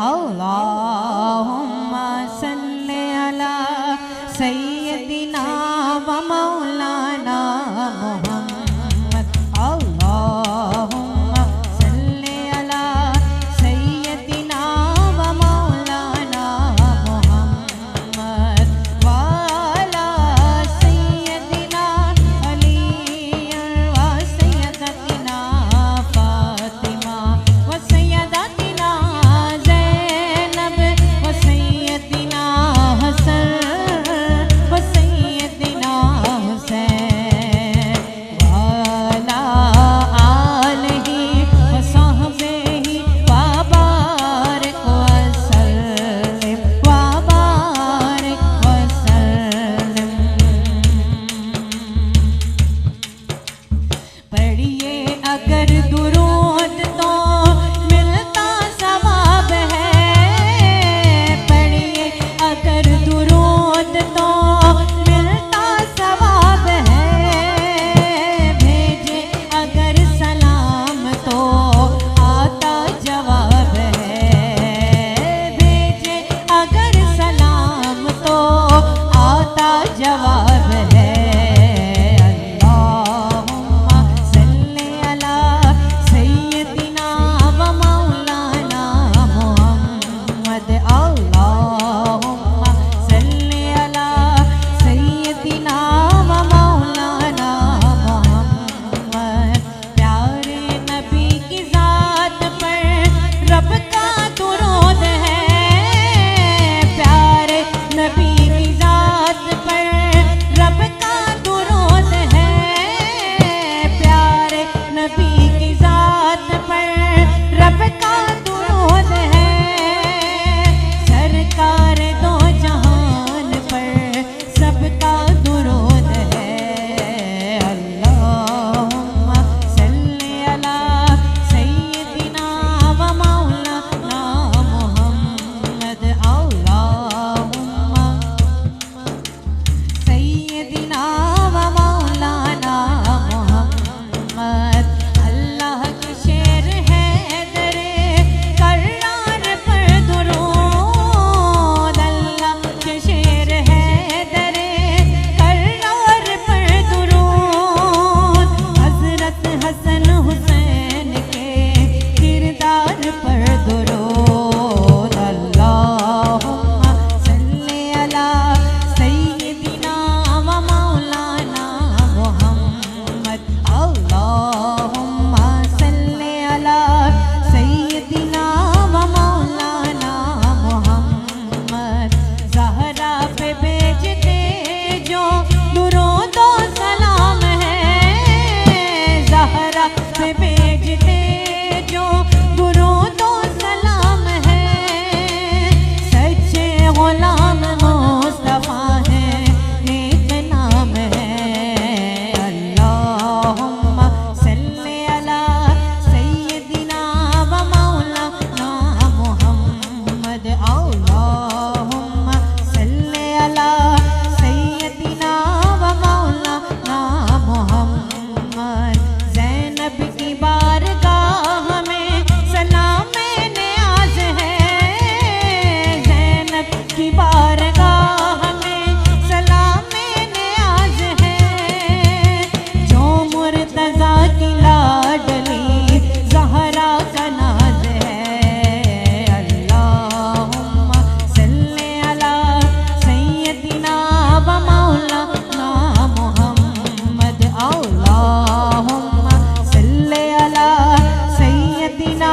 अल्लाहुम्मा सल्ले अला सय्यदिना व मौलाना मुहम्मद। अल्लाहुम्मा सल्ले अला सय्यदिना व मौलाना मुहम्मद व अला सय्यदिना अली व सय्यदतिना फातिमा व सय्यदतिना ज़ैनब व सय्यदिना हसन व सय्यदिना हुसैन व अला आलिहि व सहबिहि व बारिक व सल्लिम व बारिक व सल्लिम। पढ़िए अगर दुरूद तो मिलता सवाब है, पढ़िए अगर दुरूद तो मिलता सवाब है, भेजे अगर सलाम तो आता जवाब है, भेजे अगर सलाम तो आता जवाब है। अल्लाहुम्मा सल्ले अला सय्यदिना व मौलाना मुहम्मद। अल्लाहुम्मा सल्ले अला सय्यदिना व मौलाना मुहम्मद। प्यारे नबी की ज़ात पर रब का दुरूद है, प्यारे नबी की ज़ात पर रब का दुरूद है, प्यारे नबी की ज़ात पर रब का दुरूद है। सरकार दो जहान पर सबका दुरूद है। अल्लाहुम्मा सल्ले अला सय्यदिना व मौलाना मुहम्मद। अल्लाहुम्मा सय्यदिना व मौलाना मुहम्मद। अल्लाह के शेर है दरे करार पर दुरूद, अल्लाह के शेर है दरे करार पर दुरूद। हज़रत हसन हुसैन के किरदार पर दुरूद। अल्लाहुम्मा सल्ले अला सय्यदिना व मौलाना मुहम्मद। अल्लाहुम्मा सल्ले अला सय्यदिना व मौलाना मुहम्मद। ज़हरा पे भेजते जो दुरूद व सलाम है, ज़हरा पे भेजते जो दुरूद व सलाम है, सच्चे गुलाम मुस्तफ़ा है, नेक नाम है। अल्लाहुम्मा सल्ले अला सय्यदिना व मौलाना मुहम्मद। अल्लाहुम्मा सल्ले अला सय्यदिना व मौलाना मुहम्मद। ज़ैनब की बारगाह में सलाम नियाज़ है, ज़ैनब की बारगाह में सलाम नियाज़ है। जो मुर्तज़ा की लाडली ज़हरा का नाज है। अल्लाहुम्मा सल्ले अला सय्यदिना व मौलाना मुहम्मद। अल्लाहुम्मा सल्ले अला सय्यदिना